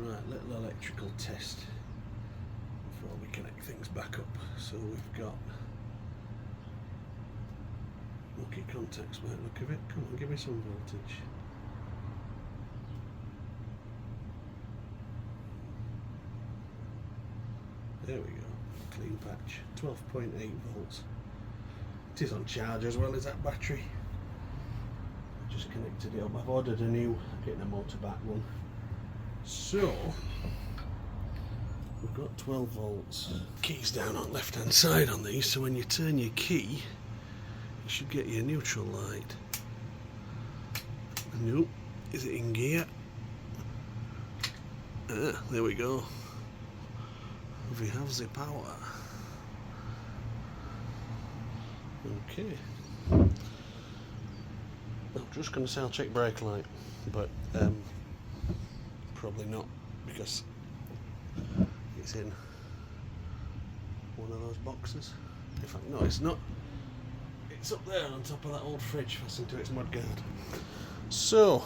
Right, little electrical test before we connect things back up. So we've got lucky contacts by the look of it. Come on, give me some voltage. There we go, clean patch, 12.8 volts. It is on charge as well as that battery. Just connected it up. I've ordered a new, getting a motorbike one. So we've got 12 volts. Keys down on left hand side on these, so when you turn your key you should get your neutral light. Nope, is it in gear? There we go. We have the power. Okay. I'm just going to say I'll check brake light, but probably not, because it's in one of those boxes. In fact, no, it's not. It's up there on top of that old fridge fastened to its mudguard. So,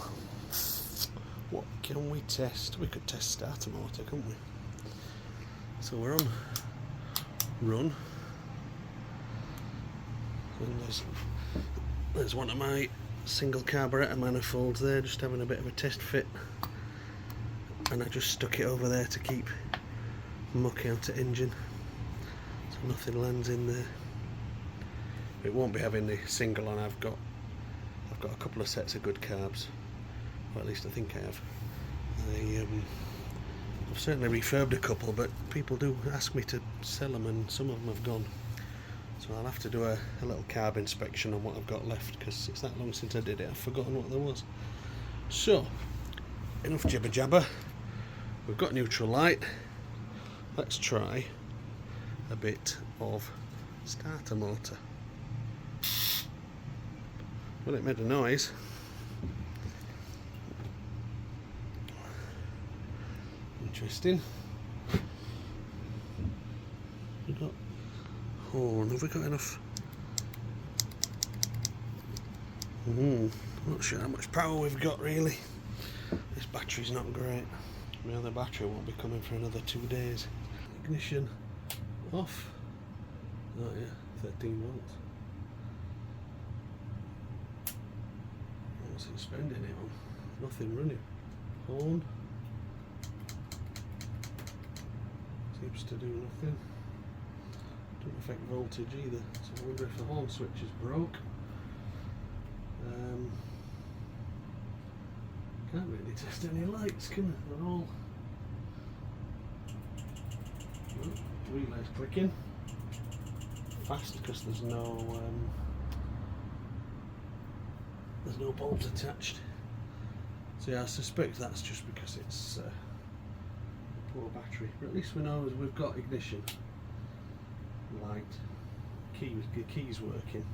what can we test? We could test starter motor, couldn't we? So we're on run, and there's one of my single carburettor manifolds there, just having a bit of a test fit, and I just stuck it over there to keep muck out the engine, so nothing lands in there. It won't be having the single on. I've got a couple of sets of good carbs, or at least I think I have. I've certainly refurbed a couple, but people do ask me to sell them, and some of them have gone. So I'll have to do a little carb inspection on what I've got left, because it's that long since I did it, I've forgotten what there was. So, enough jibber jabber. We've got neutral light. Let's try a bit of starter motor. Well, it made a noise. Interesting. We've got horn. Have we got enough? Not sure how much power we've got really. This battery's not great. My other battery won't be coming for another 2 days. Ignition off. Oh yeah, 13 volts. What's it spending it on? Nothing running. Horn. Seems to do nothing. Doesn't affect voltage either, so I wonder if the horn switch is broke. Can't really test any lights, can I? They're all. Oh, relay's clicking fast because there's no bolt attached. So yeah, I suspect that's just because it's a poor battery. But at least we know we've got ignition light, the keys working.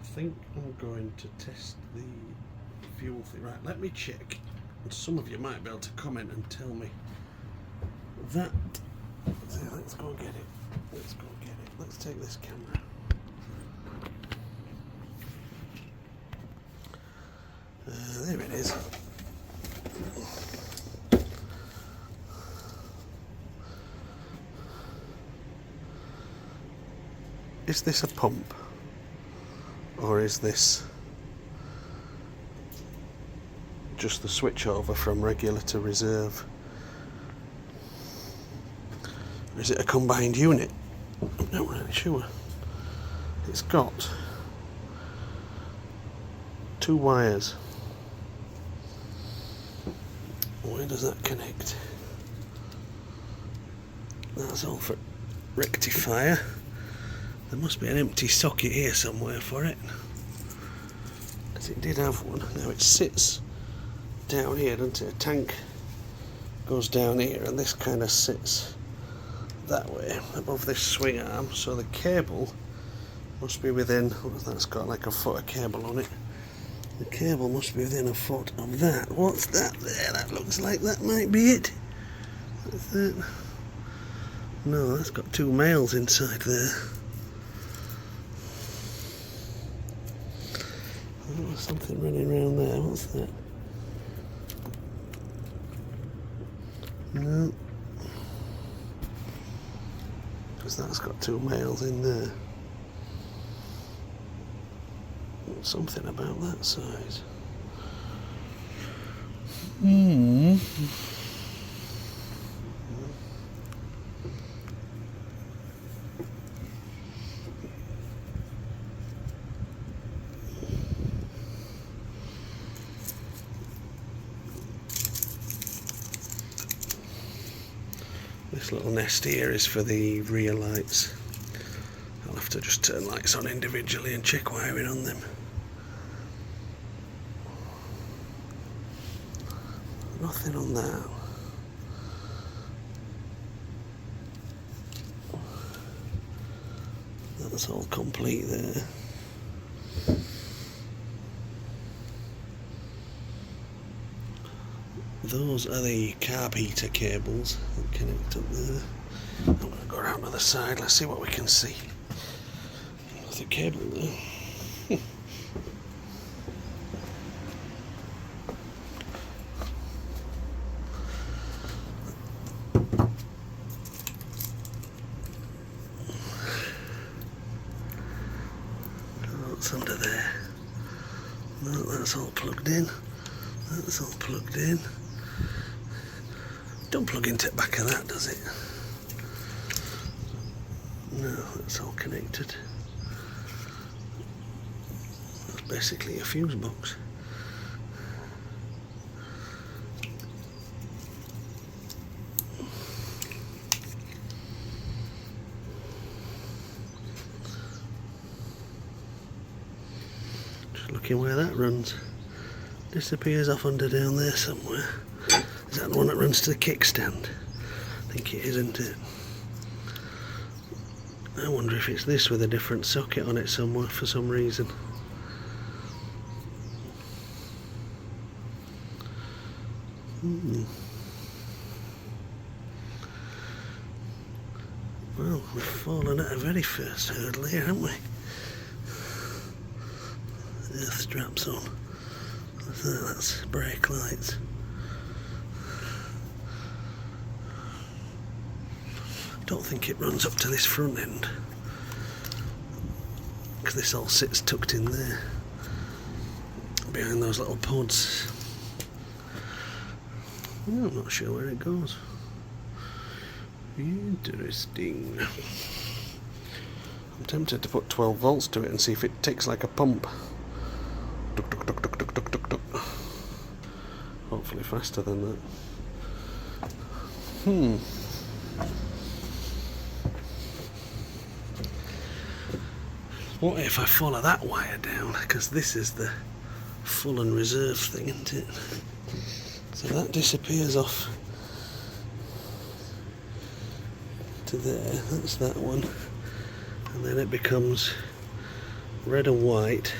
I think I'm going to test the fuel thing. Right, let me check, and some of you might be able to comment and tell me that. So let's go get it. Let's go get it. Let's take this camera. There it is. Is this a pump, or is this just the switch over from regular to reserve? Or is it a combined unit? I'm not really sure. It's got 2 wires. Where does that connect? That's all for rectifier. There must be an empty socket here somewhere for it, because it did have one. Now it sits down here, doesn't it? A tank goes down here, and this kind of sits that way above this swing arm, so the cable must be within, that's got like a foot of cable on it. The cable must be within a foot of that. What's that there? That looks like that might be it. What's that? No, that's got 2 males inside there. Oh, there's something running around there. What's that? No. Because that's got 2 males in there. Something about that size. This little nest here is for the rear lights. I'll have to just turn lights on individually and check wiring on them. Nothing on that. That's all complete there. Those are the carb heater cables that connect up there. I'm going to go around to the side, let's see what we can see. There's a cable there. What's under there? No, that's all plugged in. That's all plugged in. Don't plug into the back of that, does it? No, that's all connected. That's basically a fuse box. Just looking where that runs. Disappears off under down there somewhere. Is that the one that runs to the kickstand? I think it is, isn't it? I wonder if it's this with a different socket on it somewhere for some reason. Well, we've fallen at a very first hurdle here, haven't we? Earth straps on. That's brake lights. Don't think it runs up to this front end, because this all sits tucked in there behind those little pods. I'm not sure where it goes. Interesting. I'm tempted to put 12 volts to it and see if it ticks like a pump. Duck, duck, duck, duck, duck, duck, duck, duck. Hopefully faster than that. What if I follow that wire down? Because this is the full and reserve thing, isn't it? So that disappears off to there. That's that one. And then it becomes red and white,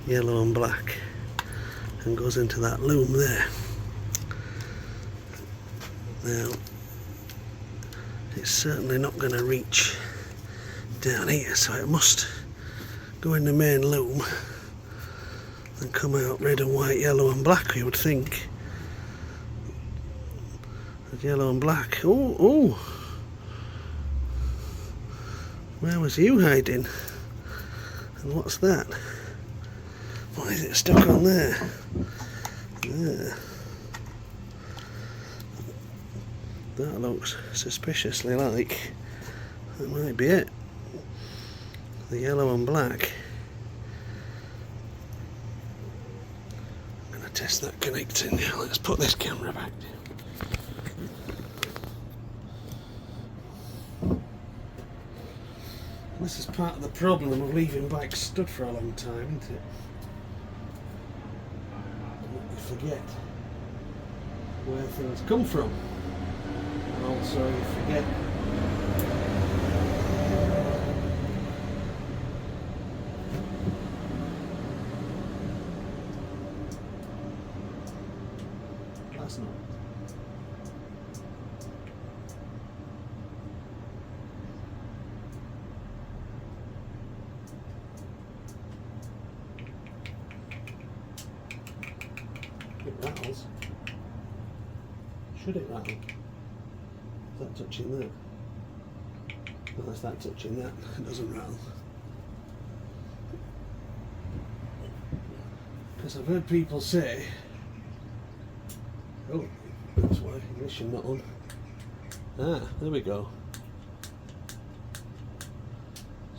yellow and black, and goes into that loom there. Now, it's certainly not going to reach down here, so it must go in the main loom and come out red and white, yellow and black, you would think. Yellow and black. Oh! Where was you hiding? And what's that? Why is it stuck on there? There. That looks suspiciously like that might be it. The yellow and black. I'm going to test that connecting now. Let's put this camera back down. This is part of the problem of leaving bikes stood for a long time, isn't it? You forget where things come from, and also you forget that's not. It rattles. Should it rattle? Is that touching that? No, that's that touching that. It doesn't rattle. Because I've heard people say, oh, that's why ignition not on. Ah, there we go.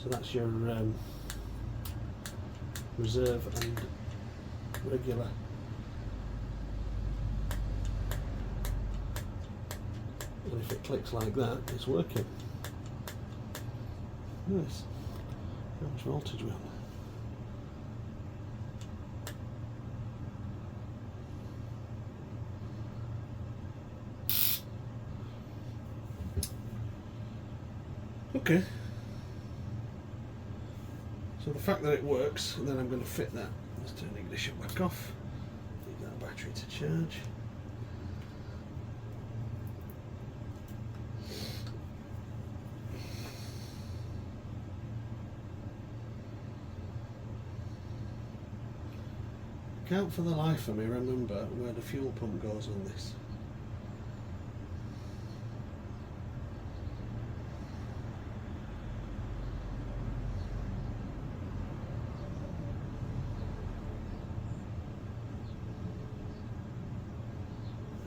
So that's your reserve and regular. And if it clicks like that, it's working. Nice. How much voltage we on? Okay. So the fact that it works, and then I'm going to fit that. Let's turn the ignition back off. Leave that battery to charge. Can't for the life of me remember where the fuel pump goes on this.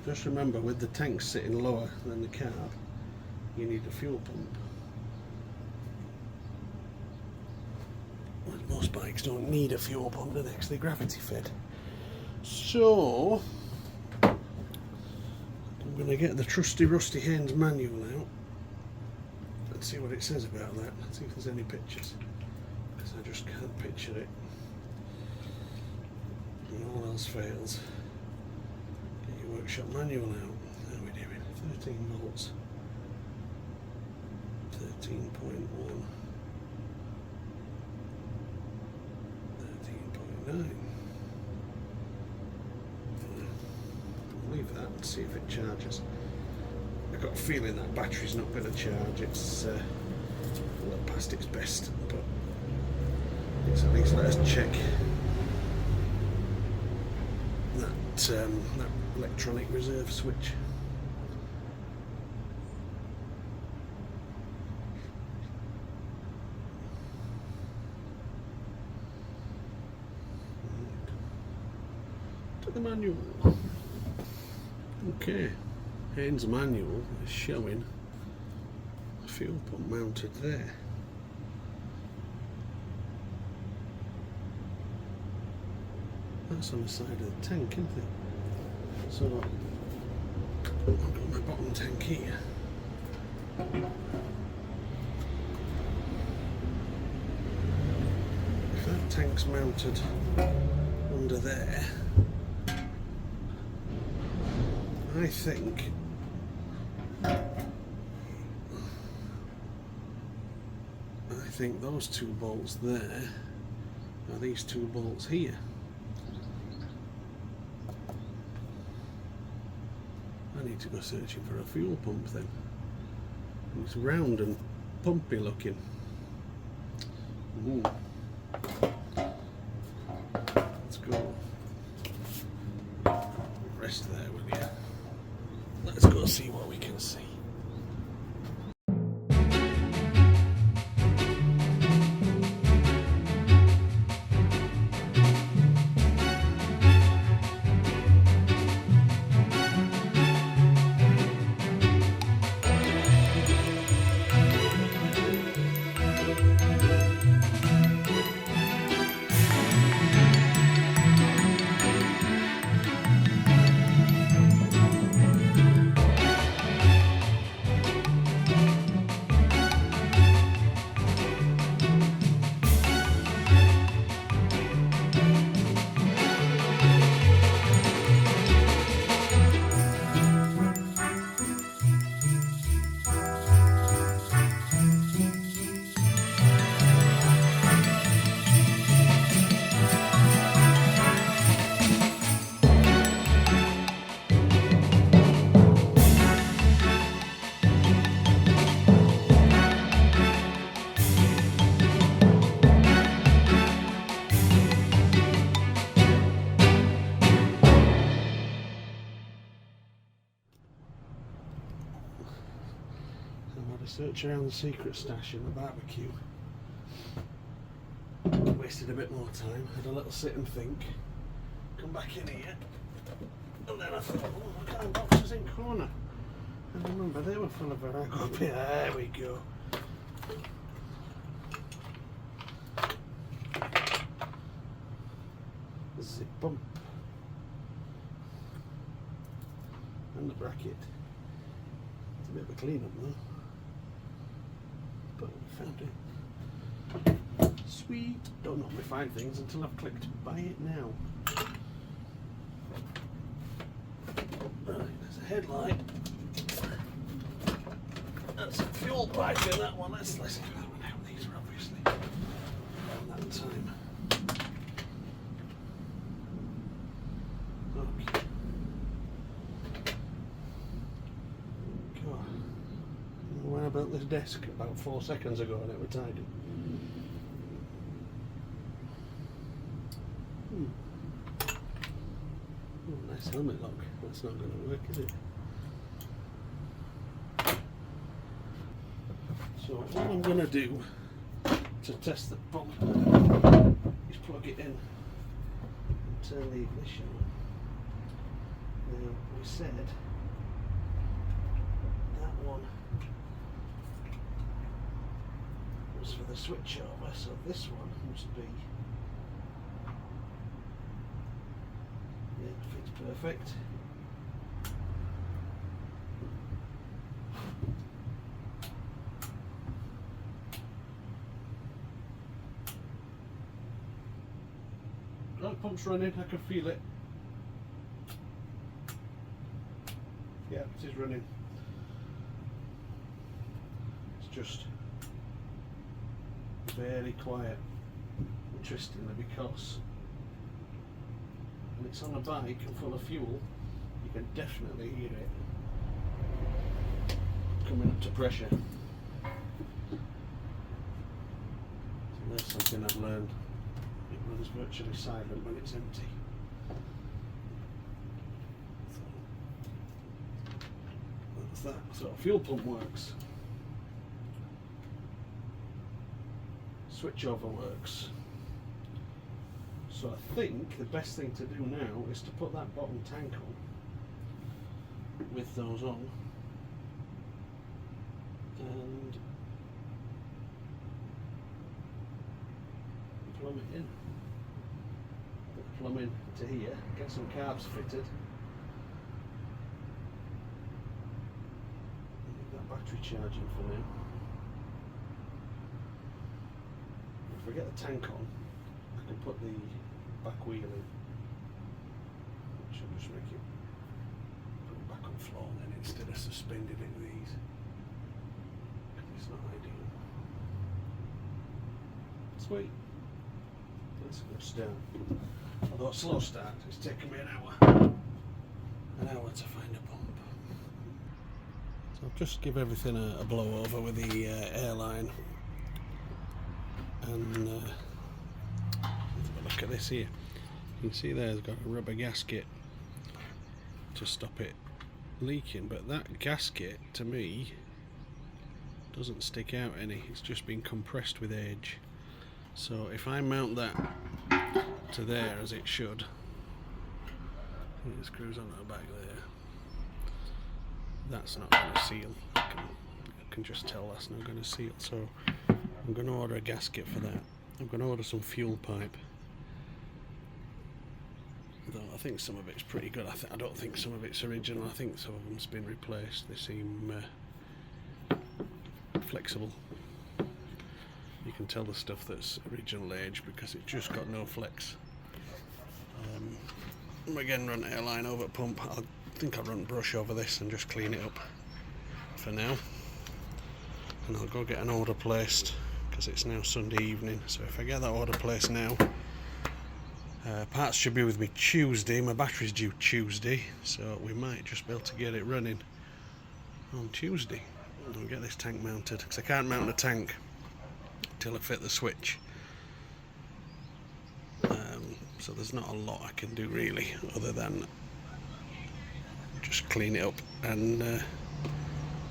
Just remember, with the tank sitting lower than the carb, you need a fuel pump. Well, most bikes don't need a fuel pump, they're actually gravity fed. So, I'm going to get the trusty Rusty Haynes manual out and see what it says about that. Let's see if there's any pictures, because I just can't picture it. And all else fails. Get your workshop manual out. How are we doing? 13 volts. 13.1. 13.9. Leave that and see if it charges. I've got a feeling that battery's not going to charge. It's a little past its best, but it's at least let us check that electronic reserve switch. To the manual. Okay, Haynes manual is showing a fuel pump mounted there. That's on the side of the tank, isn't it? So I've got my bottom tank here. If that tank's mounted under there, I think those two bolts there are these two bolts here. I need to go searching for a fuel pump then. It's round and pumpy looking. Ooh. Let's go. Rest there, will you? Let's go see what we can see. a search around the secret stash in the barbecue. Wasted a bit more time, had a little sit and think, come back in here, and then I thought, oh, look at them boxes in corner. And remember, they were full of Virago up here. There we go. Zip bump. And the bracket. It's a bit of a clean up though. But we found it. Sweet. Don't normally find things until I've clicked buy it now. Right, there's a headlight. That's a fuel pipe in that one. Let's get that one out. These are obviously around that time. Okay. God. When I built this desk about 4 seconds ago and it was tidy. Oh, nice helmet lock. That's not going to work, is it? So what I'm going to do to test the pump is plug it in and turn the ignition on. Now we said that one was for the switch over, so this one must be, yeah, fits perfect. Right, pump's running, I can feel it. Yeah, it is running. It's just very quiet, interestingly, because when it's on a bike and full of fuel, you can definitely hear it coming up to pressure. So there's something I've learned. It runs virtually silent when it's empty. That's that. So a fuel pump works. Switch over works. So I think the best thing to do now is to put that bottom tank on with those on and plumb it in. Put the plumb in to here, get some carbs fitted. Leave that battery charging for now. If we get the tank on, I can put the back wheel in, which will just make it put it back on floor then instead of suspending it with these, because it's not ideal. Sweet, that's a good start. Although a slow start, it's taken me an hour to find a pump. So I'll just give everything a blow over with the airline. And let's have a look at this here. You can see there's got a rubber gasket to stop it leaking, but that gasket to me doesn't stick out any. It's just been compressed with age. So if I mount that to there as it should, it screws onto the back there, that's not going to seal. I can just tell that's not going to seal. So I'm going to order a gasket for that. I'm going to order some fuel pipe. Though I think some of it's pretty good. I don't think some of it's original. I think some of them's been replaced. They seem flexible. You can tell the stuff that's original age because it's just got no flex. Again, run airline over pump. I think I'll run brush over this and just clean it up for now. And I'll go get an order placed because it's now Sunday evening. So if I get that order placed now, parts should be with me Tuesday. My battery's due Tuesday, so we might just be able to get it running on Tuesday. I'll get this tank mounted because I can't mount the tank till I fit the switch. So there's not a lot I can do really other than just clean it up and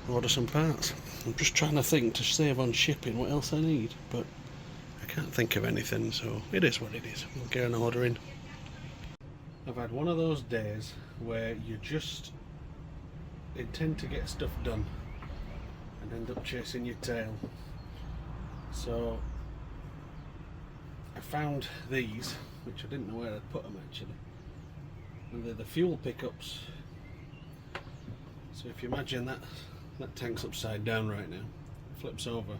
order some parts. I'm just trying to think to save on shipping what else I need, but I can't think of anything, so it is what it is. We'll get an order in. I've had one of those days where you just intend to get stuff done and end up chasing your tail. So I found these, which I didn't know where I'd put them actually, and they're the fuel pickups. So if you imagine that tank's upside down right now, flips over,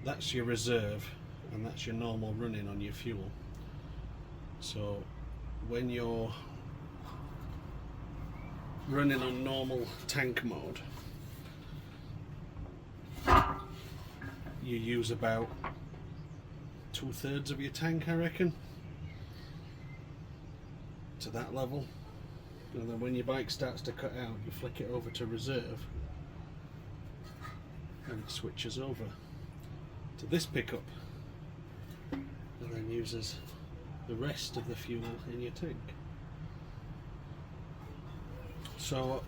that's your reserve and that's your normal running on your fuel. So when you're running on normal tank mode, you use about 2/3 of your tank, I reckon, to that level. And then when your bike starts to cut out, you flick it over to reserve and it switches over to this pickup and then uses the rest of the fuel in your tank. So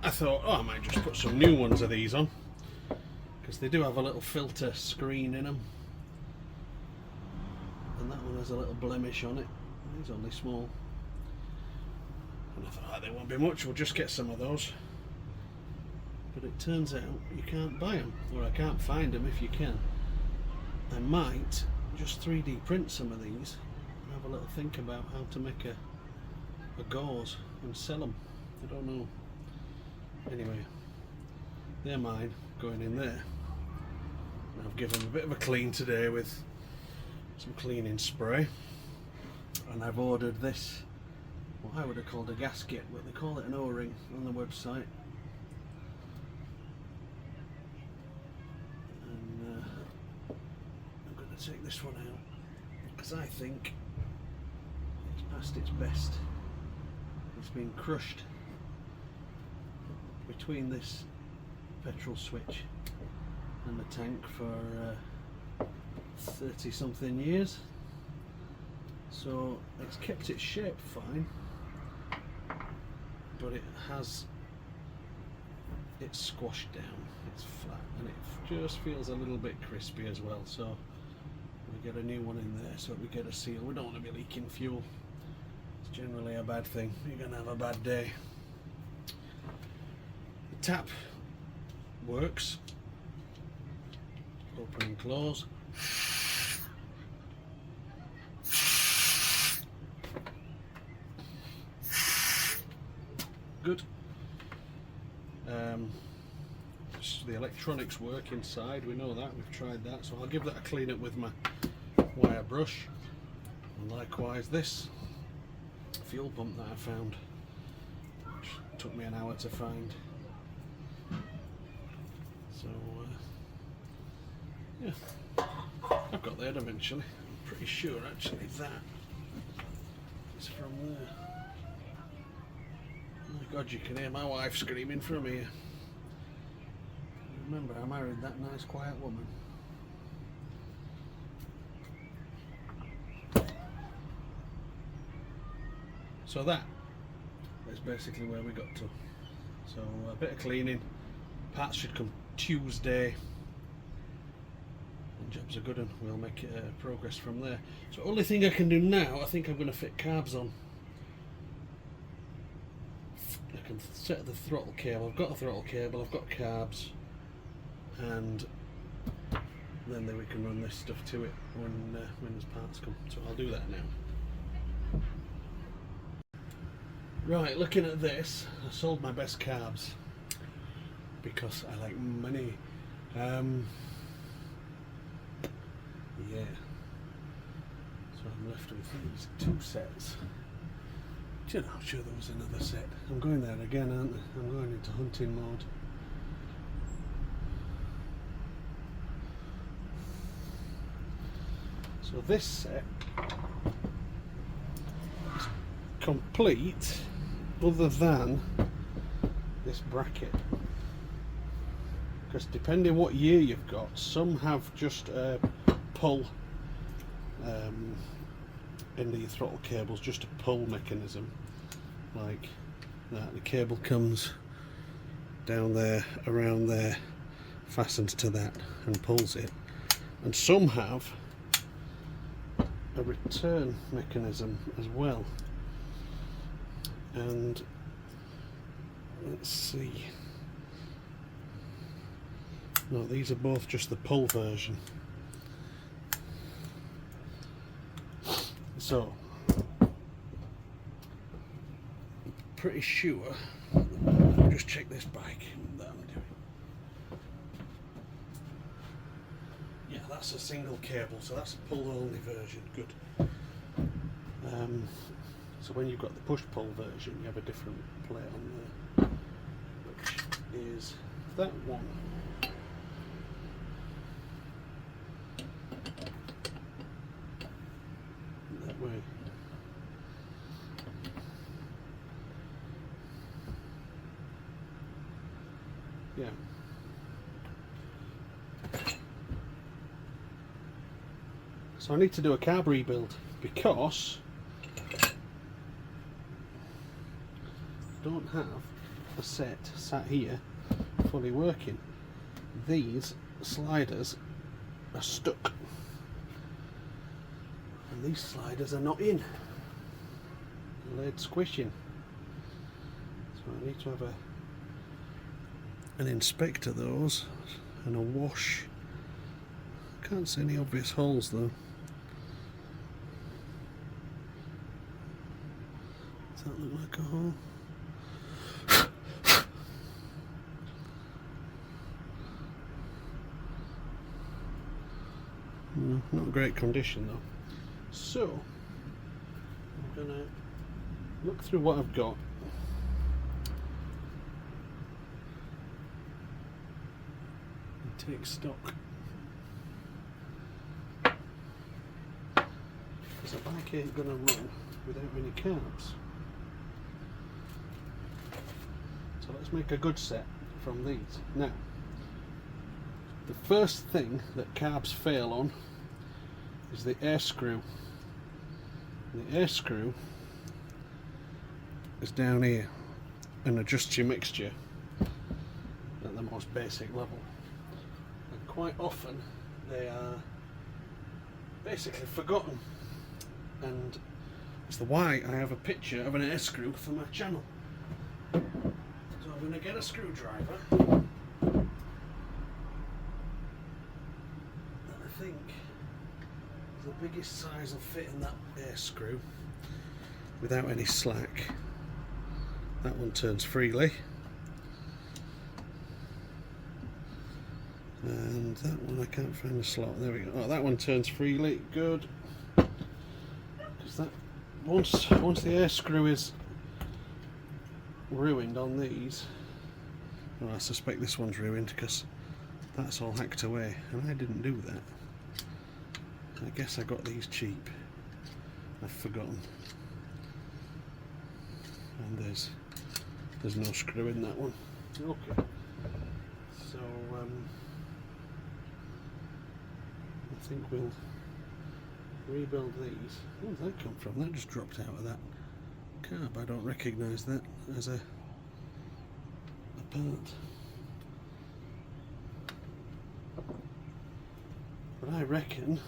I thought, oh, I might just put some new ones of these on, because they do have a little filter screen in them, and that one has a little blemish on it. It's only small, and I thought, oh, they won't be much, we'll just get some of those. But it turns out you can't buy them, or I can't find them if you can. I might just 3D print some of these and have a little think about how to make a gauze and sell them. I don't know. Anyway, they're mine, going in there. And I've given them a bit of a clean today with some cleaning spray, and I've ordered this, what I would have called a gasket, but they call it an O-ring on the website. And I'm going to take this one out because I think it's past its best. It's been crushed between this petrol switch and the tank for 30 something years, so it's kept its shape fine, but it's squashed down, it's flat, and it just feels a little bit crispy as well. So we get a new one in there so we get a seal. We don't want to be leaking fuel. It's generally a bad thing. You're going to have a bad day. The tap works, open and close. Good. The electronics work inside, we know that, we've tried that, so I'll give that a clean up with my wire brush. And likewise this fuel pump that I found, which took me an hour to find. So yeah, I've got there eventually. I'm pretty sure actually that is from there. Oh my God, you can hear my wife screaming from here. Remember, I married that nice quiet woman. So that is basically where we got to. So a bit of cleaning, parts should come Tuesday, and jobs are good, and we'll make progress from there. So only thing I can do now, I think I'm going to fit carbs on. I can set the throttle cable, I've got a throttle cable, I've got carbs, and then we can run this stuff to it when those parts come. So I'll do that now. Right, looking at this, I sold my best carbs because I like money. Yeah. So I'm left with these two sets. Do you know, I'm sure there was another set. I'm going there again, aren't I? I'm going into hunting mode. So this set is complete other than this bracket, because depending what year you've got, some have just a pull into your throttle cables, just a pull mechanism like that. The cable comes down there, around there, fastens to that and pulls it. And some have a return mechanism as well. And let's see. No, these are both just the pull version. So, pretty sure. I'll just check this bike that I'm doing. Yeah, that's a single cable, so that's a pull only version. Good. So when you've got the push pull version, you have a different plate on there, which is that one. That way. Yeah. So I need to do a carb rebuild because I don't have a set sat here fully working. These sliders are stuck and these sliders are not in. They're laid squishing. So I need to have an inspect of those and a wash. Can't see any obvious holes though. Does that look like a hole? No, not great condition though. So I'm gonna look through what I've got. And take stock. Because a bike ain't gonna run without many carbs. So let's make a good set from these. Now, the first thing that carbs fail on is the air screw. The air screw is down here and adjusts your mixture at the most basic level. And quite often they are basically forgotten. And that's why I have a picture of an air screw for my channel. So I'm going to get a screwdriver that I think the biggest size will fit in that air screw without any slack. That one turns freely. And that one I can't find the slot. There we go. Oh, that one turns freely. Good. Because that once the air screw is ruined on these, well, I suspect this one's ruined because that's all hacked away, and I didn't do that. I guess I got these cheap. I've forgotten. And there's no screw in that one. Okay. So I think we'll rebuild these. Where did that come from? That just dropped out of that carb. I don't recognise that as a part. But I reckon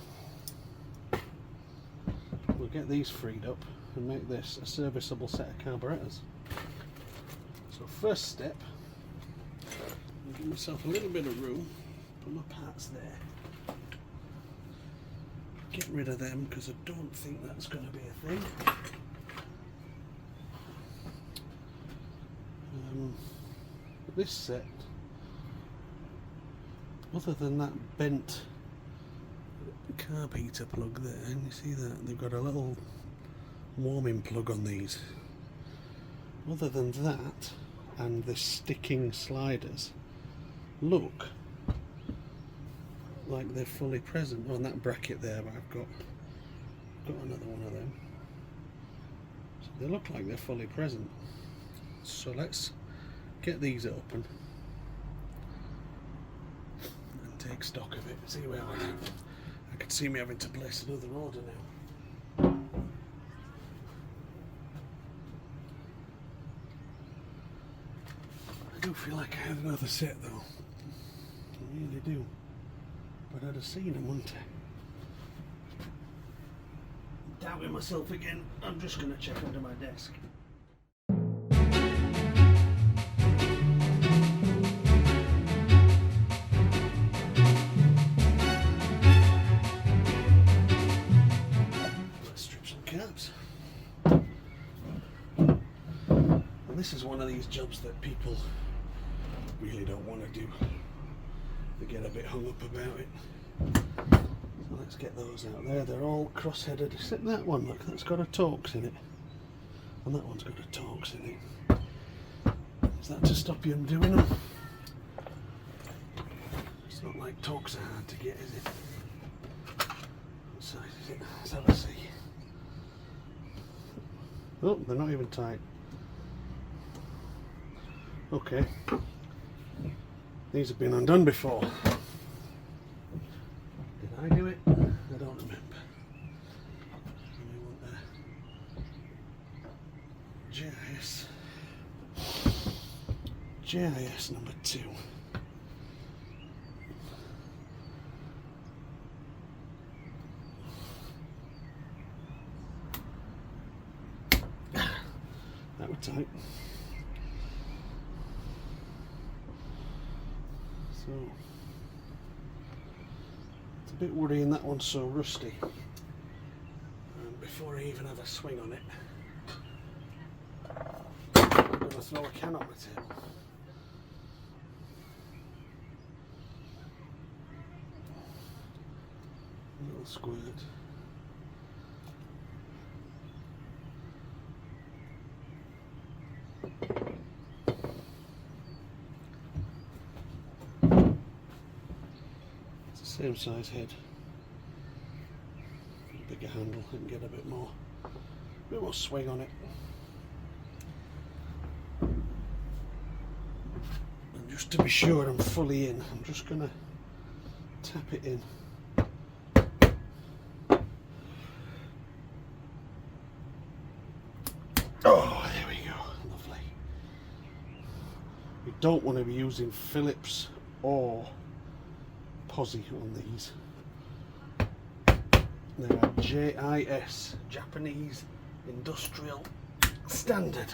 we'll get these freed up and make this a serviceable set of carburetors. So first step, I'll give myself a little bit of room, put my parts there, get rid of them because I don't think that's going to be a thing. This set, other than that bent carb heater plug there, and you see that they've got a little warming plug on these. Other than that, and the sticking sliders look like they're fully present. On that bracket there, but I've got another one of them. So they look like they're fully present. So let's get these open and take stock of it. See where I am. I could see me having to place another order now. do feel like I had another set though. I really do. But I'd have seen them, wouldn't I? Doubting myself again. I'm just going to check under my desk. Let's strip some caps. And this is one of these jobs that people really don't want to do. They get a bit hung up about it. So let's get those out there. They're all cross-headed, except that one, look, that's got a Torx in it. And that one's got a Torx in it. Is that to stop you from doing them? It's not like Torx are hard to get, is it? What size is it? Let's have a see. Oh, they're not even tight. Okay. These have been undone before. Did I do it? I don't remember. We want the GIS number 2. That was tight. So it's a bit worrying that one's so rusty. And before I even have a swing on it, I'm going to throw a can on my table. A little squirt. Same size head, bigger handle, I can get a bit more swing on it. And just to be sure I'm fully in, I'm just going to tap it in. Oh, there we go, lovely. You don't want to be using Phillips or Posi on these. They are JIS, Japanese Industrial Standard,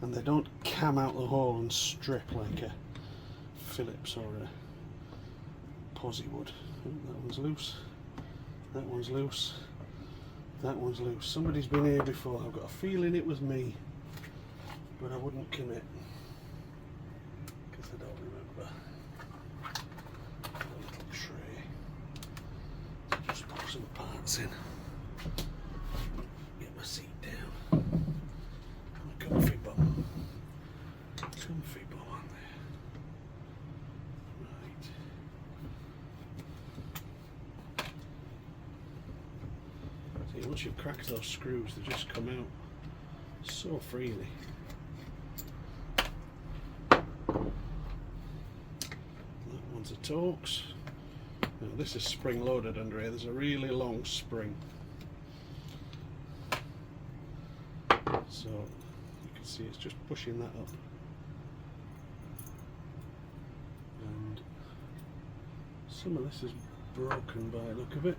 and they don't cam out the hole and strip like a Phillips or a Posi would. Oh, that one's loose, that one's loose, that one's loose. Somebody's been here before. I've got a feeling it was me, but I wouldn't commit because I don't remember. Some parts in. Get my seat down. Comfy bum. Comfy bum on there. Right. See, once you've cracked those screws, they just come out so freely. That one's a Torx. Now this is spring loaded under here. There's a really long spring, so you can see it's just pushing that up, and some of this is broken by the look of it.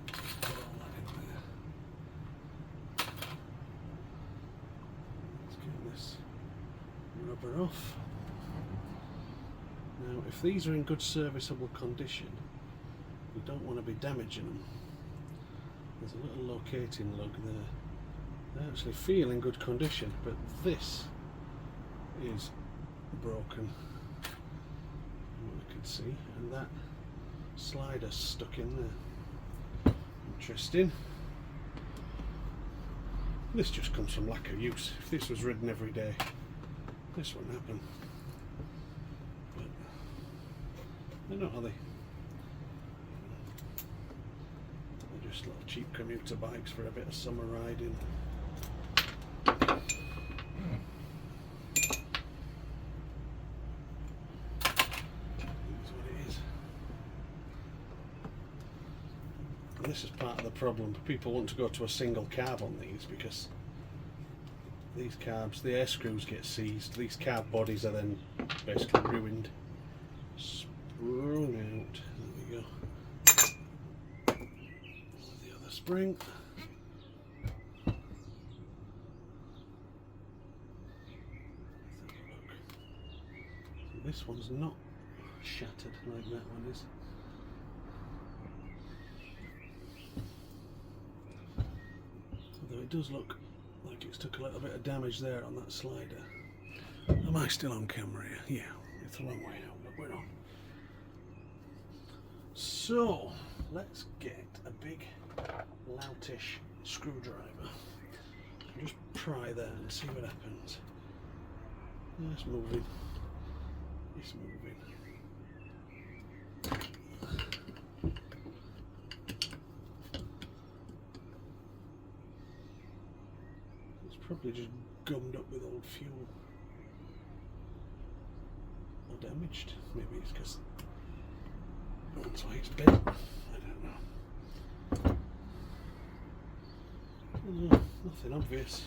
Put all that in there. Let's get this rubber off. Now, if these are in good serviceable condition, you don't want to be damaging them. There's a little locating lug there. They actually feel in good condition, but this is broken, what I can see, and that slider's stuck in there. Interesting. This just comes from lack of use. If this was ridden every day, this wouldn't happen. They're not, are they? They're just little cheap commuter bikes for a bit of summer riding. That's what it is. And this is part of the problem. People want to go to a single carb on these because these carbs, the air screws get seized, these carb bodies are then basically ruined. Sprung out, there we go. The other spring. This one's not shattered like that one is. Although it does look like it's took a little bit of damage there on that slider. Am I still on camera here? Yeah, it's a long way out, but we're on. So, let's get a big loutish screwdriver and just pry there and see what happens. Yeah, it's moving. It's moving. It's probably just gummed up with old fuel. Or damaged. Maybe it's because that's why it's bent. I don't know. Nothing obvious.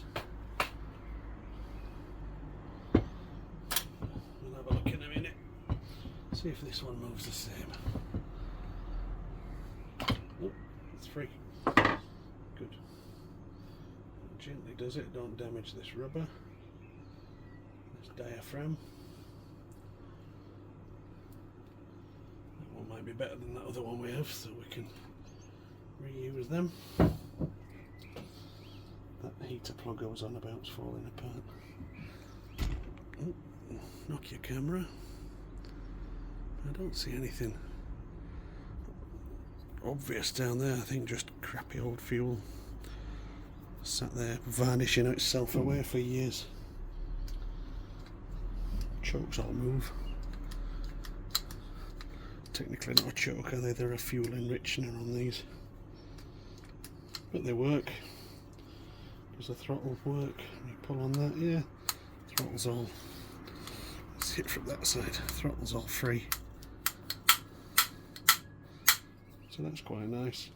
We'll have a look in a minute. See if this one moves the same. Oh, it's free. Good. Gently does it, don't damage this rubber. This diaphragm. That one might be better than that other one we have, so we can reuse them. That heater plug I was on about's falling apart. Oh, knock your camera. I don't see anything obvious down there. I think just crappy old fuel sat there varnishing itself away for years. Chokes all move. Technically not a choke, are they? They're a fuel enrichener on these. But they work. Does the throttle work? You pull on that, yeah. Throttle's all. Let's hit from that side. Throttle's all free. So that's quite nice.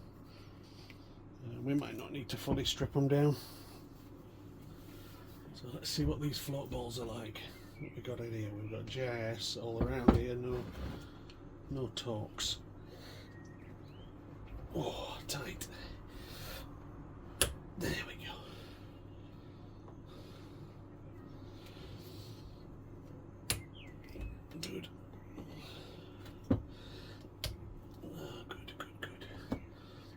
We might not need to fully strip them down. So let's see what these float balls are like. What we got in here? We've got JIS all around here. No Torx. Oh, tight. There we go. Good.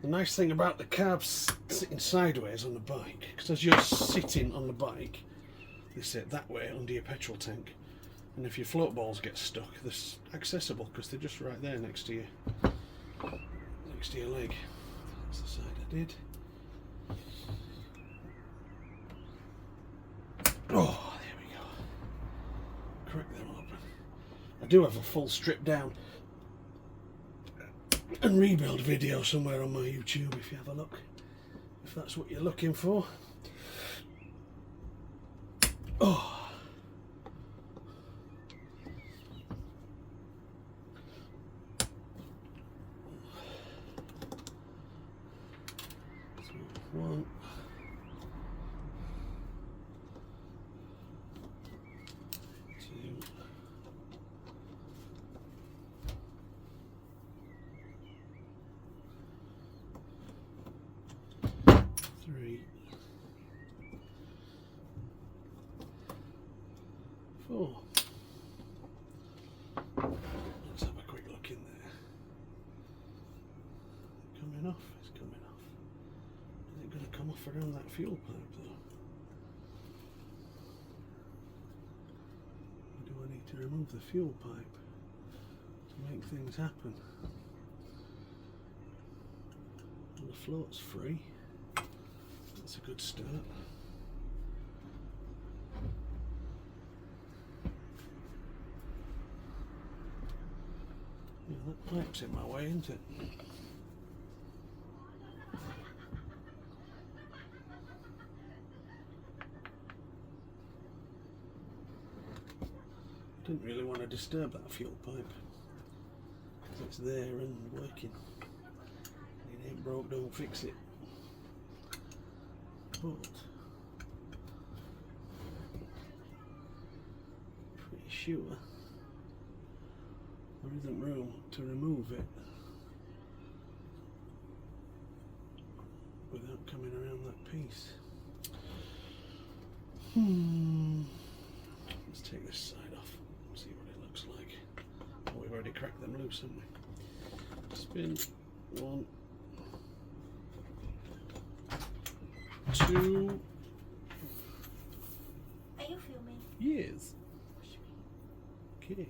The nice thing about the carbs sitting sideways on the bike, because as you're sitting on the bike, they sit that way under your petrol tank, and if your float balls get stuck, they're accessible because they're just right there next to your leg. That's the side I did. Oh, there we go. Crack them open. I do have a full strip down and rebuild video somewhere on my YouTube if you have a look, if that's what you're looking for. Oh. So 1, 2, 3, 4. Let's have a quick look in there. Coming off? It's coming off. Is it going to come off around that fuel pipe though? Or do I need to remove the fuel pipe to make things happen? Well, the float's free. That's a good start. Yeah, that pipe's in my way, isn't it? I didn't really want to disturb that fuel pipe because it's there and working. It ain't broke, don't fix it. But sure there isn't room to remove it without coming around that piece. Let's take this side off, see what it looks like. Oh, we've already cracked them loose, haven't we? Spin. 1, 2. Are you filming? Yes. Okay.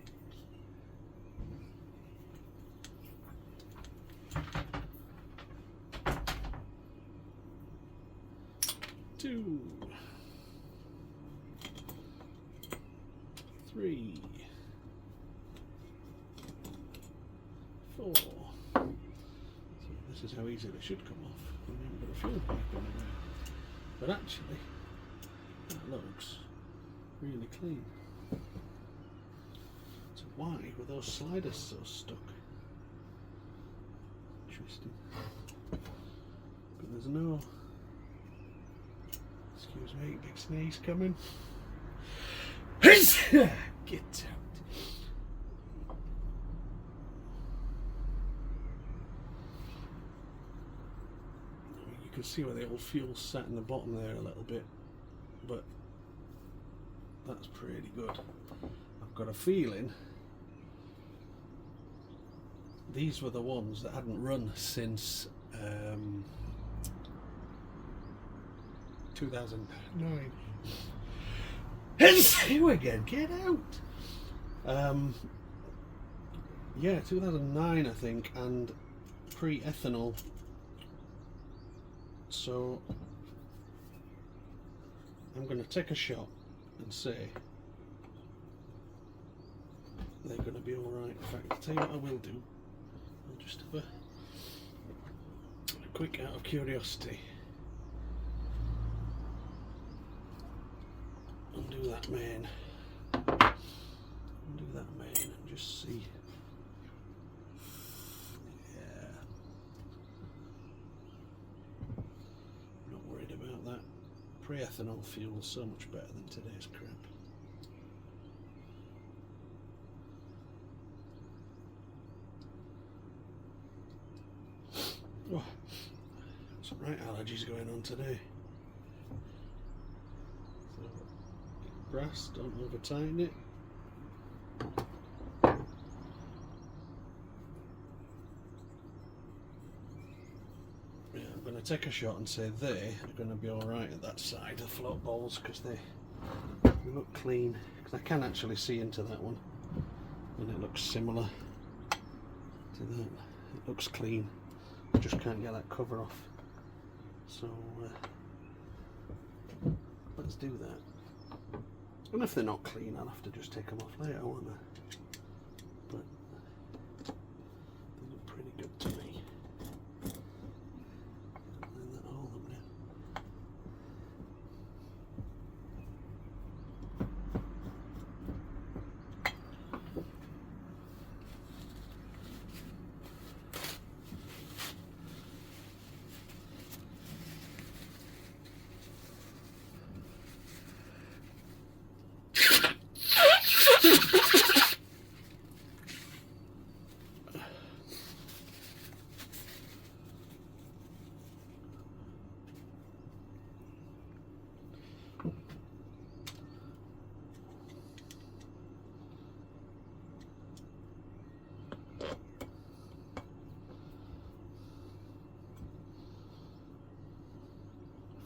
Two, 3, 4. So this is how easy they should come off. We haven't got a fuel pipe in there. But actually, that looks really clean. So why were those sliders so stuck? Interesting. But there's no... Excuse me, big sneeze coming. Get out. You can see where the old fuel sat in the bottom there a little bit, but that's pretty good. I've got a feeling these were the ones that hadn't run since 2009. You again, get out. Yeah, 2009 I think, and pre-ethanol. So I'm going to take a shot and say they're going to be alright. In fact, I'll tell you what I will do. I'll just have a quick, out of curiosity, undo that main, and just see. Yeah, not worried about that. Pre-ethanol fuel is so much better than today's crap. Oh, some right allergies going on today. So, brass, don't over tighten it. Yeah, I'm going to take a shot and say they are going to be alright at that side, the float bowls, because they look clean. Because I can actually see into that one, and it looks similar to that. It looks clean. I just can't get that cover off. So let's do that. And if they're not clean, I'll have to just take them off later, won't I? But they look pretty good to me. And that hold them now.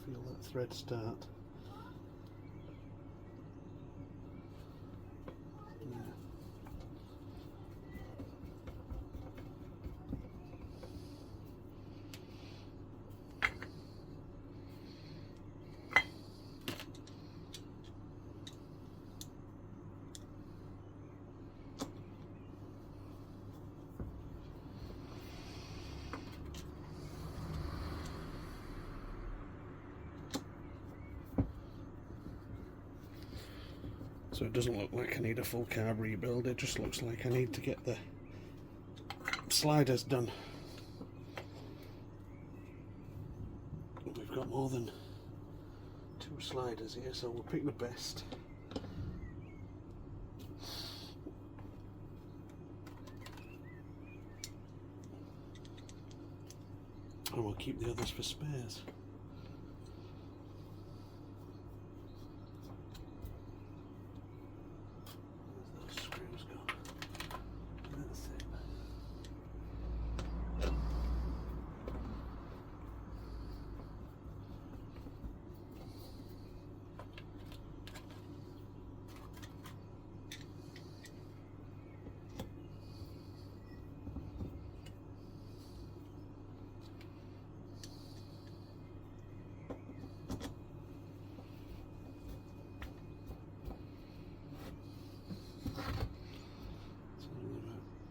Feel that thread start. Yeah. So it doesn't look like I need a full carb rebuild, it just looks like I need to get the sliders done. We've got more than 2 sliders here, so we'll pick the best. and we'll keep the others for spares. Where's those screws gone? That's it.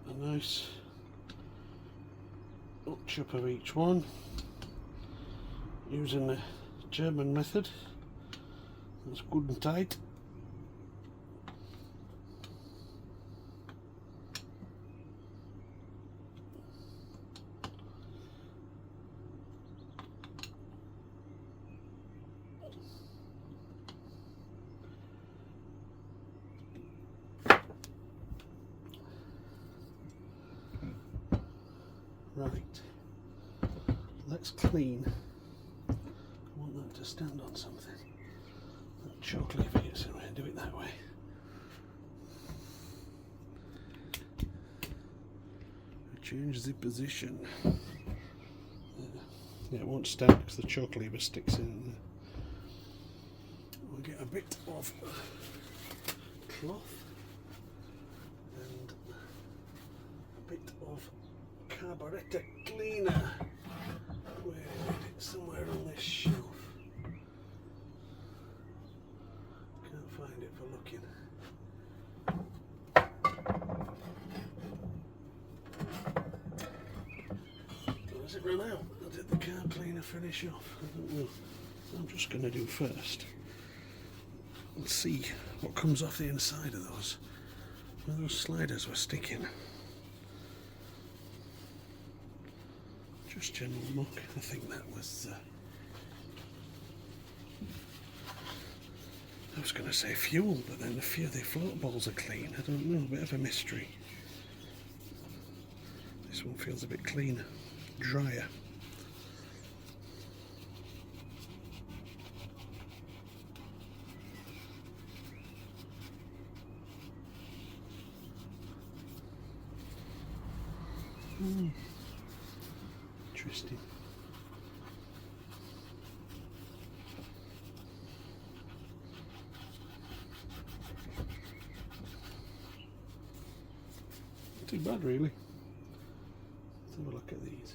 A nice chop of each one using the German method. That's good and tight. Right, let's clean. I want that to stand on something. That choke lever gets in the way, do it that way. Change the position. Yeah, it won't stand because the choke lever sticks in there. We'll get a bit of cloth and a bit of carburetor cleaner. Where is it? Somewhere on this shelf. Can't find it for looking. Has it run out? Or did the car cleaner finish off? I don't know. I'm just going to do first. Let's see what comes off the inside of those. Where those sliders were sticking. Just general muck. I think that was I was going to say fuel, but then a few of the float balls are clean. I don't know, a bit of a mystery. This one feels a bit cleaner, drier. Interesting. Not too bad, really. Let's have a look at these.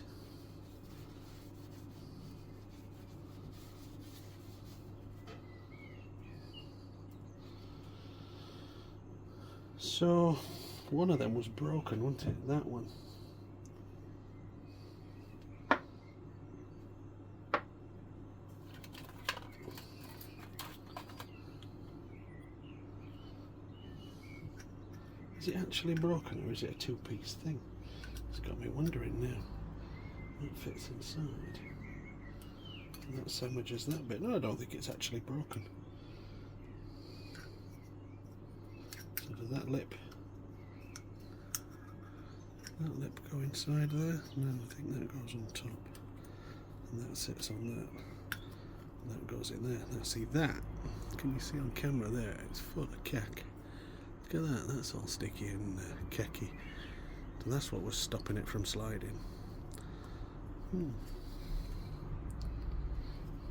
So, one of them was broken, wasn't it? That one. Is it actually broken or is it a two-piece thing? It's got me wondering now. That fits inside. And that sandwiches that bit. No, I don't think it's actually broken. So does that lip go inside there? No, I think that goes on top. And that sits on that. And that goes in there. Now see that, can you see on camera there? It's full of cack. Look at that, that's all sticky and kecky. So that's what was stopping it from sliding.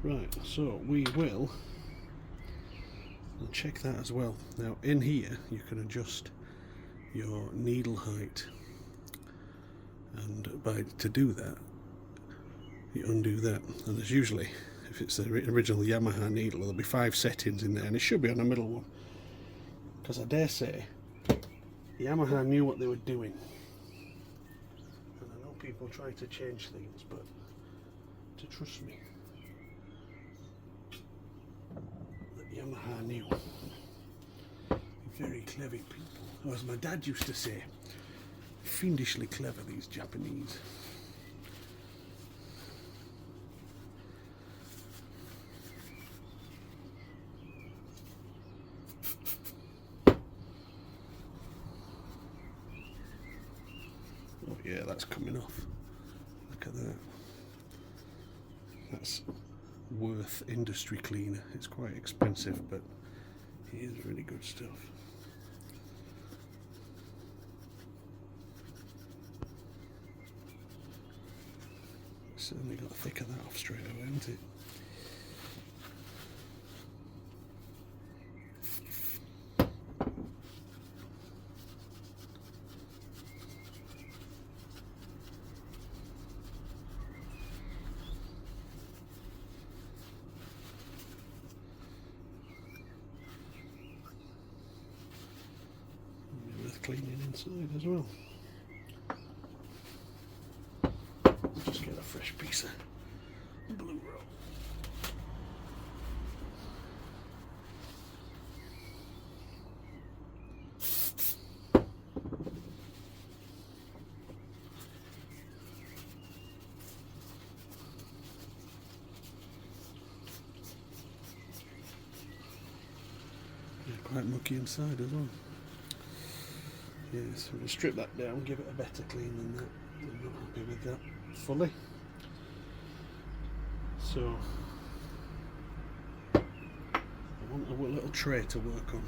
Right, so we will check that as well. Now in here you can adjust your needle height, and to do that you undo that, and there's usually, if it's the original Yamaha needle, there'll be 5 settings in there, and it should be on the middle one. Because I dare say, Yamaha knew what they were doing. And I know people try to change things, but to trust me, that Yamaha knew. Very clever people. Or as my dad used to say, fiendishly clever, these Japanese. Oh yeah, that's coming off. Look at that. that's worth industry cleaner. It's quite expensive, but it is really good stuff. Certainly got the thick of that off straight away, hasn't it? Worth cleaning inside as well. Just get a fresh piece of blue roll. Yeah, quite mucky inside as well. Yeah, so we'll strip that down, give it a better clean than that. I'm not happy with that fully. So I want a little tray to work on.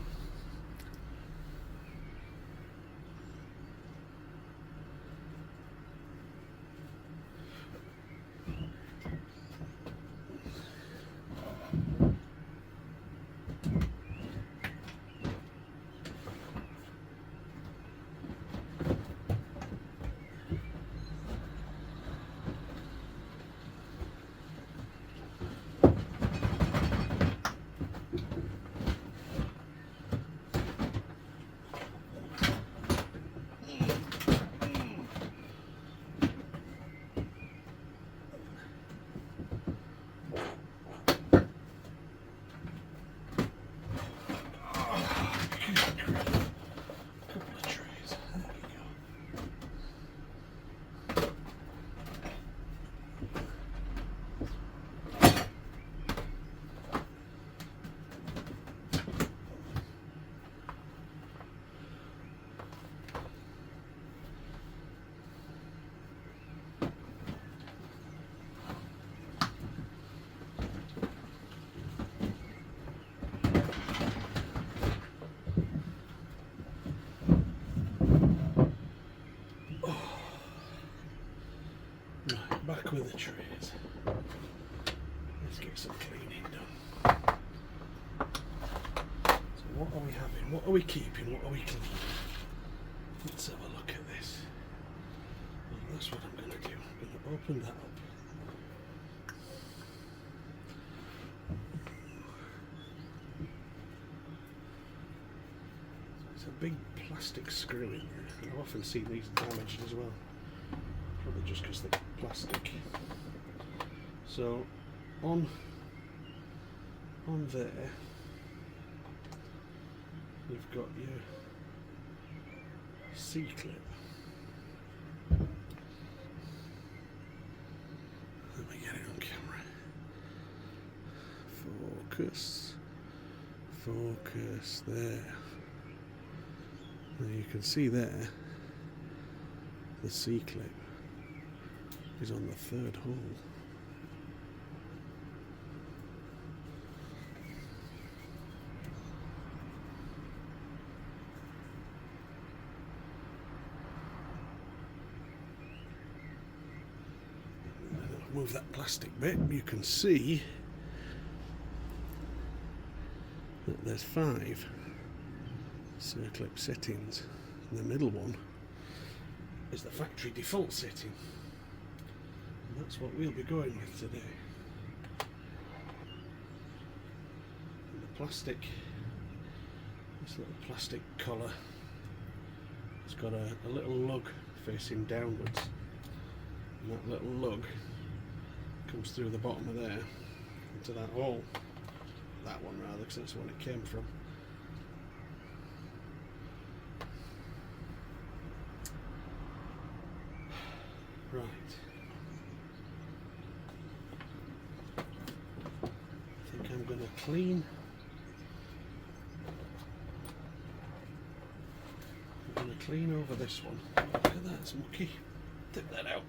Back with the trays. Let's get some cleaning done. So what are we having? What are we keeping? What are we cleaning? Let's have a look at this. Well, that's what I'm going to do. I'm going to open that up. So it's a big plastic screw in there. I've often seen these damaged as well. Probably just because they're plastic. So on there you've got your C-clip. Let me get it on camera. Focus. Focus there. Now you can see there the C-clip is on the third hole. Move that plastic bit, you can see that there's 5 circlip settings. And the middle one is the factory default setting. And that's what we'll be going with today. And the plastic, this little plastic collar, it's got a little lug facing downwards. And that little lug comes through the bottom of there into that hole. That one rather, because that's where it came from. Right. I think I'm going to clean. I'm going to clean over this one. Look at that, it's mucky. Tip that out.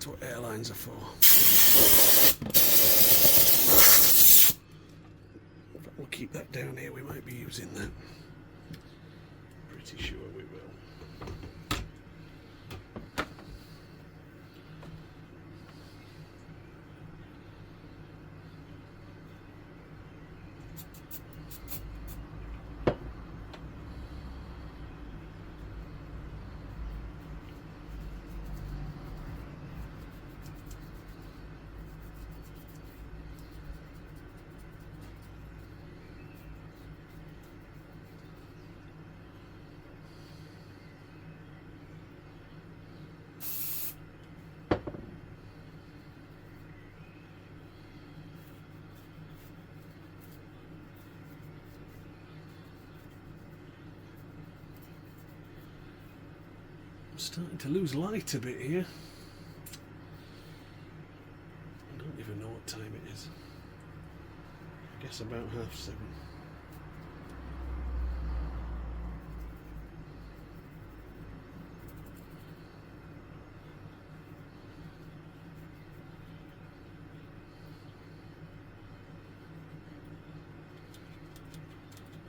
That's what airlines are for. But we'll keep that down here. We might be using that. Pretty sure we will. Starting to lose light a bit here. I don't even know what time it is. I guess about 7:30.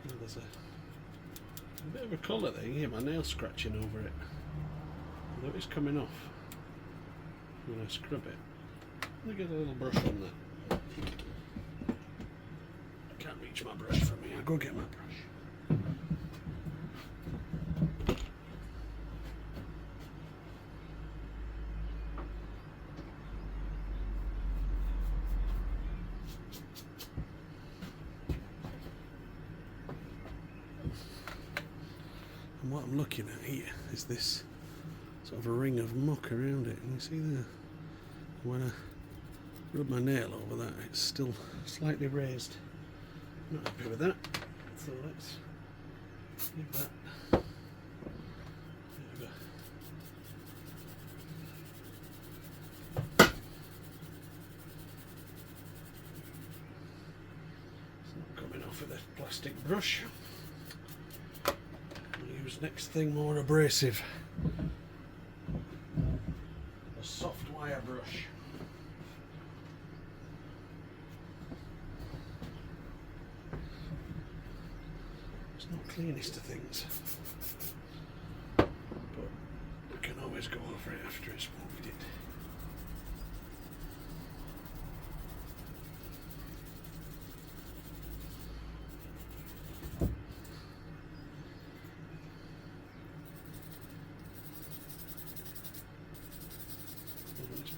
Oh, there's a bit of a colour there. You hear my nail scratching over it. Although it's coming off when I scrub it. Let me get a little brush on that. I can't reach my brush from here. I'll go get my brush. And what I'm looking at here is this sort of a ring of muck around it, and you see there, when I rub my nail over that, it's still slightly raised. Not happy with that, so let's leave that. There we go. It's not coming off with a plastic brush. I'll use next thing more abrasive. Soft wire brush. It's not cleanest of things, but we can always go over it after it's moved it.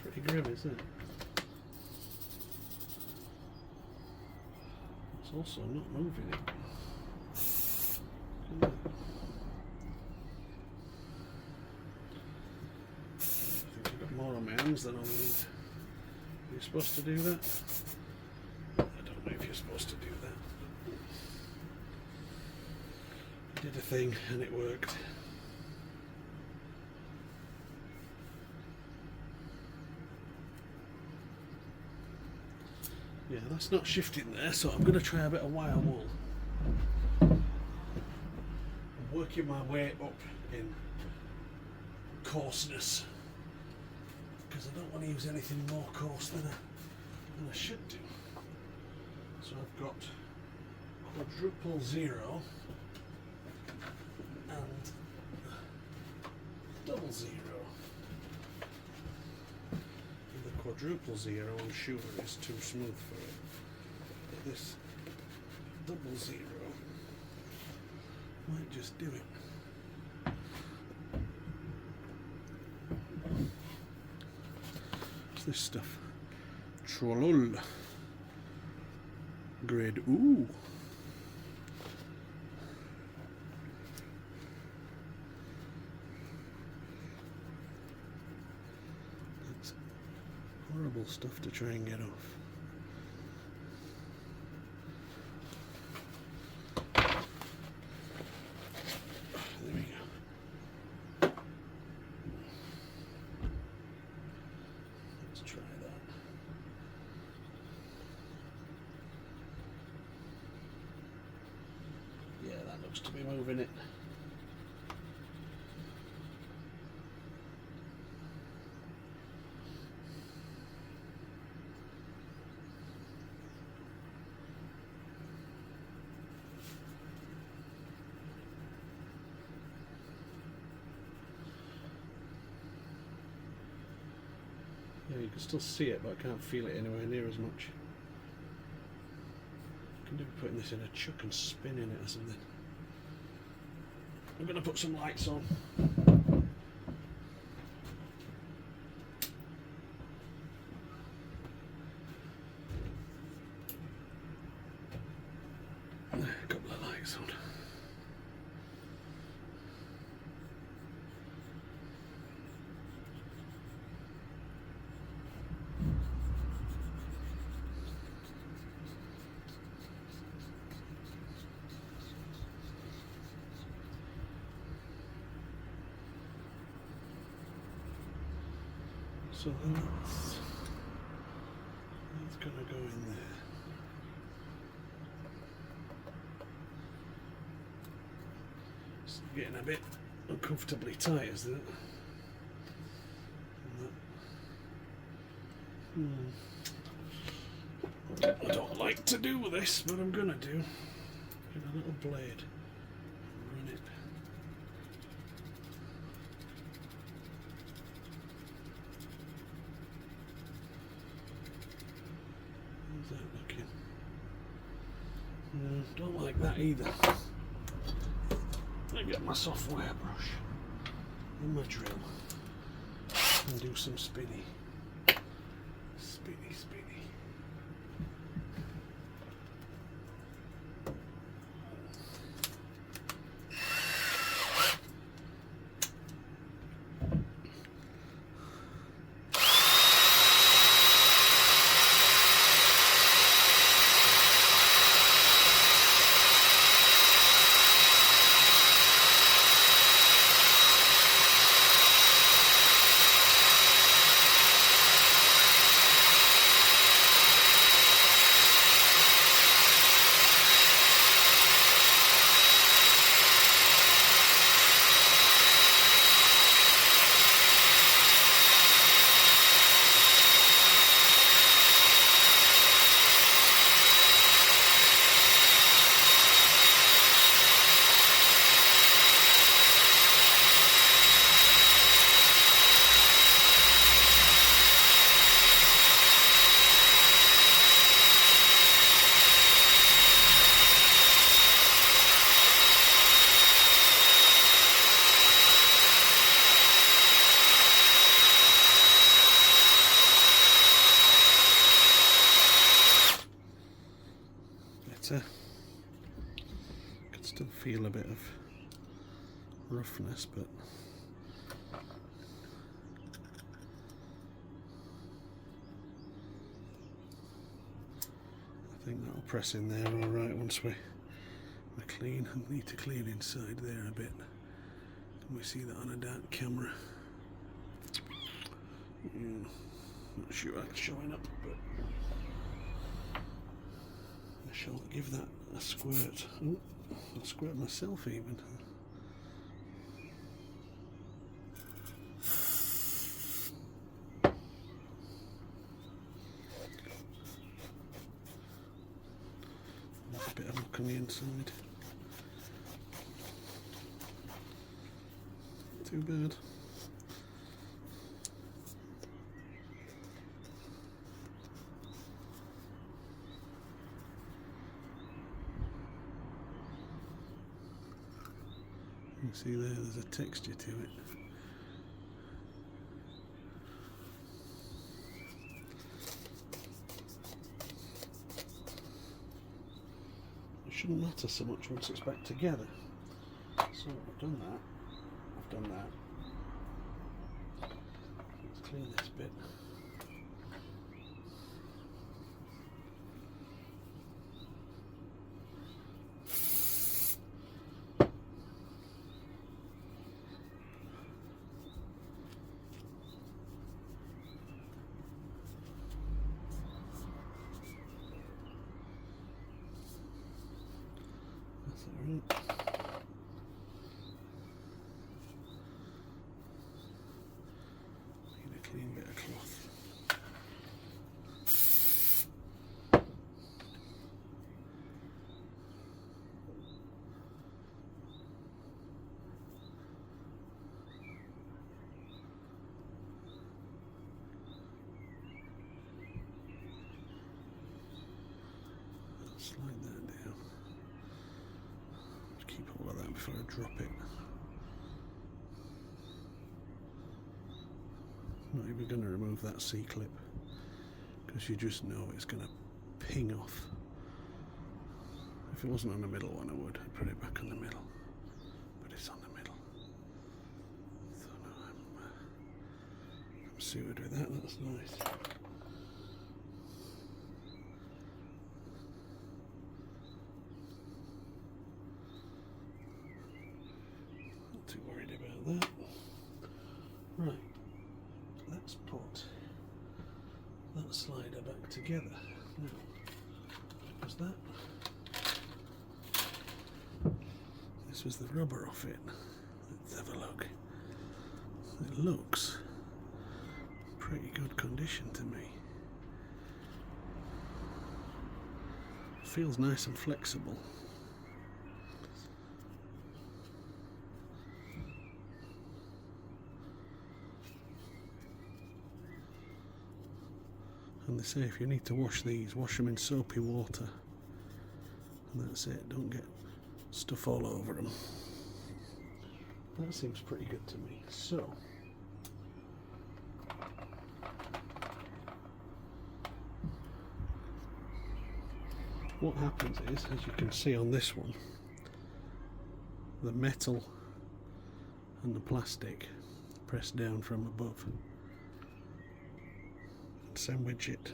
Pretty grim, isn't it? It's also not moving it. I think I've got more on my hands than I'll need. Are you supposed to do that? I don't know if you're supposed to do that. I did a thing and it worked. Yeah, that's not shifting there, so I'm going to try a bit of wire wool. I'm working my way up in coarseness because I don't want to use anything more coarse than I should do. So I've got quadruple 0 and double 0. Quadruple 0, I'm sure, is too smooth for it. But this double 0 might just do it. What's this stuff? Trollol. Grade ooh. Horrible stuff to try and get off. There we go. Let's try that. Yeah, that looks to be moving it. you can still see it, but I can't feel it anywhere near as much. I can do putting this in a chuck and spinning it or something. I'm going to put some lights on. A couple of lights on. So that's going to go in there. It's getting a bit uncomfortably tight, isn't it? I don't like to do this, but I'm going to do. Get a little blade and run it. How's that looking? No, don't like that either. I get my software brush and my drill and do some spinny. Spinny, spinny. Can still feel a bit of roughness, but I think that'll press in there all right once we clean. I need to clean inside there a bit. Can we see that on a dark camera? Not sure that's showing up, but I shall give that a squirt. Ooh, I'll squirt myself even. A bit of muck on the inside. Not too bad. You can see there's a texture to it. It shouldn't matter so much once it's back together. So I've done that. Let's clean this bit. Need a clean bit of cloth. Slide that down. Just keep hold of that before I drop it. Not even going to remove that C-clip because you just know it's going to ping off. If it wasn't on the middle one, I would. I'd put it back on the middle, but it's on the middle. So no, I'm suited with that. That's nice. Not too worried about that. Right. Let's put that slider back together. Now, was that? This was the rubber off it. Let's have a look. It looks pretty good condition to me. Feels nice and flexible. And they say if you need to wash these, wash them in soapy water. And that's it, don't get stuff all over them. That seems pretty good to me. So, what happens is, as you can see on this one, the metal and the plastic press down from above and sandwich it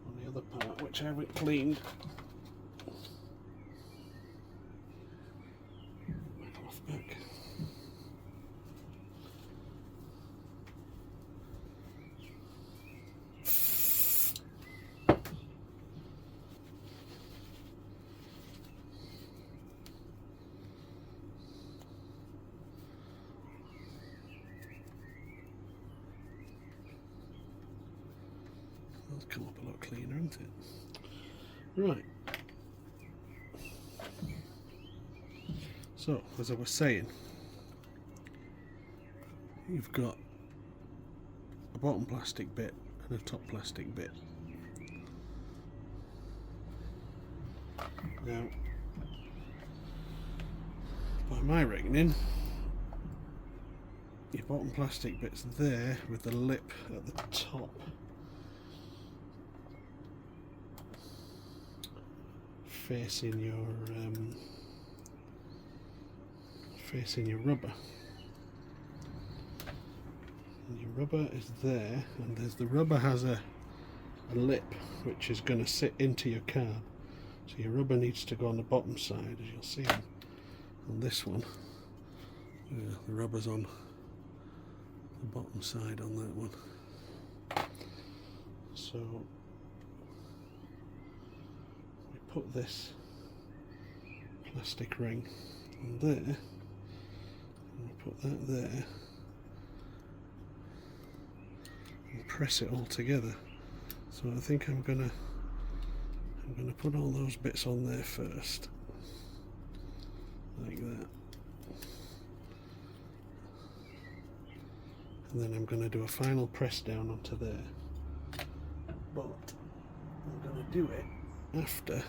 on the other part, which I haven't cleaned. Back. That's come up a lot cleaner, hasn't it? Right. So, as I was saying, you've got a bottom plastic bit and a top plastic bit. Now, by my reckoning, your bottom plastic bit's there with the lip at the top. Facing your rubber. And your rubber is there, and the rubber has a lip which is going to sit into your card. So your rubber needs to go on the bottom side, as you'll see on this one. The rubber's on the bottom side on that one. So we put this plastic ring on there. Put that there and press it all together. So I think I'm gonna put all those bits on there first, like that, and then I'm gonna do a final press down onto there. But I'm gonna do it after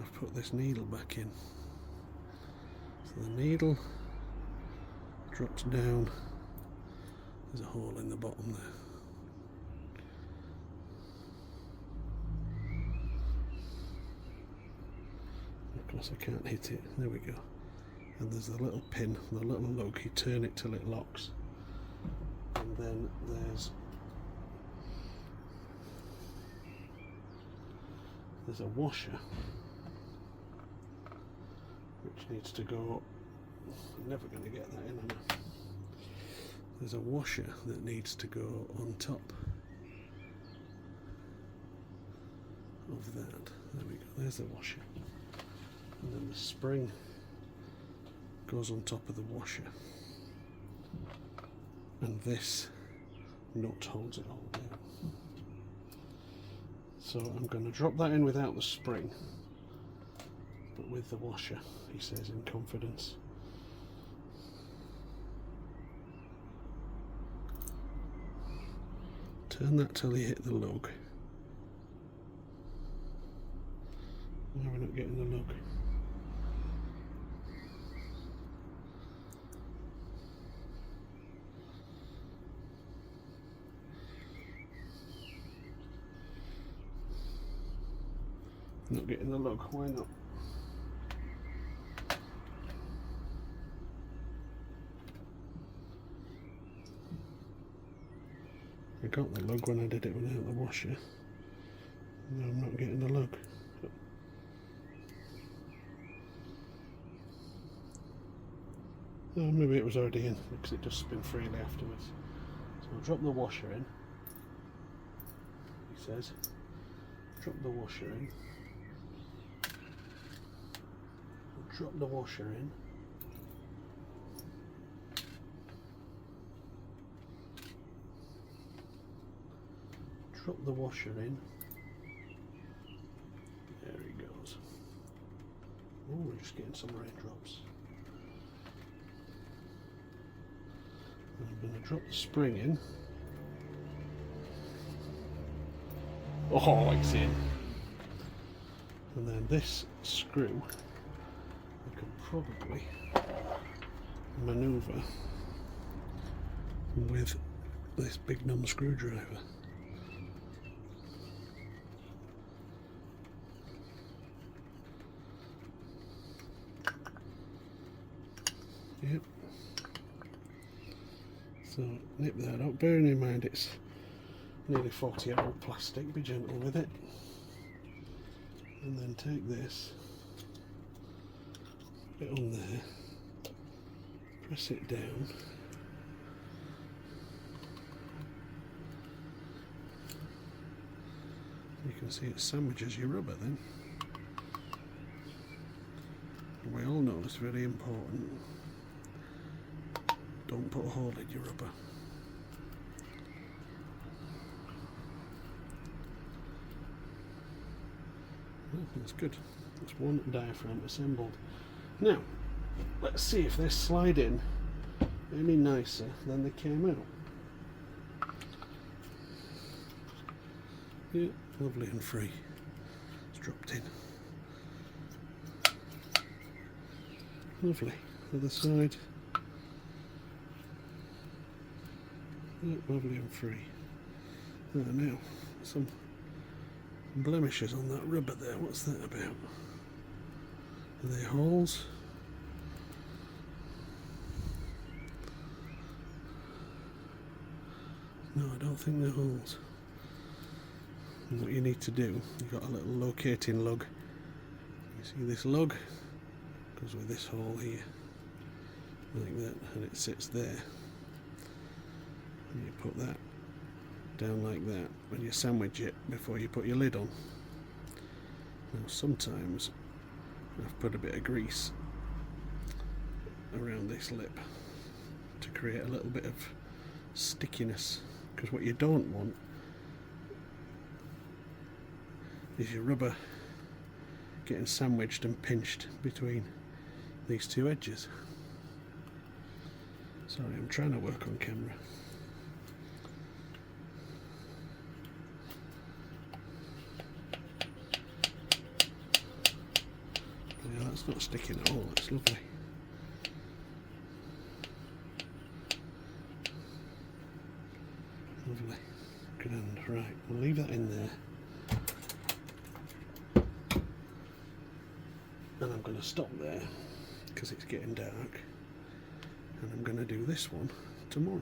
I've put this needle back in. So the needle drops down, there's a hole in the bottom there. Of course I can't hit it, there we go. And there's a little pin, the little lug, you turn it till it locks. And then there's a washer which needs to go. I'm never going to get that in, am I? There's a washer that needs to go on top of that. There we go, there's the washer. And then the spring goes on top of the washer. And this nut holds it all down. So I'm going to drop that in without the spring, but with the washer, he says in confidence. Turn that till you hit the lug. Not getting the lug. Not getting the lug, why not? I got the lug when I did it without the washer. No, I'm not getting the lug. Oh, maybe it was already in because it just spun freely afterwards. So I'll drop the washer in. He says, drop the washer in. I'll drop the washer in. Drop the washer in. There he goes. Oh, we're just getting some raindrops. I'm going to drop the spring in. Oh, it's in. And then this screw, I could probably manoeuvre with this big numb screwdriver. Yep. So nip that up, bearing in mind it's nearly 40-year-old plastic, be gentle with it. And then take this, put it on there, press it down. You can see it sandwiches your rubber then. And we all know it's very important. Don't put a hole in your rubber. Well, that's good. That's one diaphragm assembled. Now, let's see if they slide in any nicer than they came out. Yeah, lovely and free. It's dropped in. Lovely. Other side. Yeah, lovely and free. Now, some blemishes on that rubber there. What's that about? Are they holes? No, I don't think they're holes. And what you need to do, you've got a little locating lug. You see this lug? Goes with this hole here. Like that, and it sits there. And you put that down like that when you sandwich it before you put your lid on. Now sometimes I've put a bit of grease around this lip to create a little bit of stickiness, because what you don't want is your rubber getting sandwiched and pinched between these two edges. Sorry, I'm trying to work on camera. Yeah, that's not sticking at all, that's lovely. Lovely. Grand. Right, we'll leave that in there. And I'm going to stop there because it's getting dark. And I'm going to do this one tomorrow.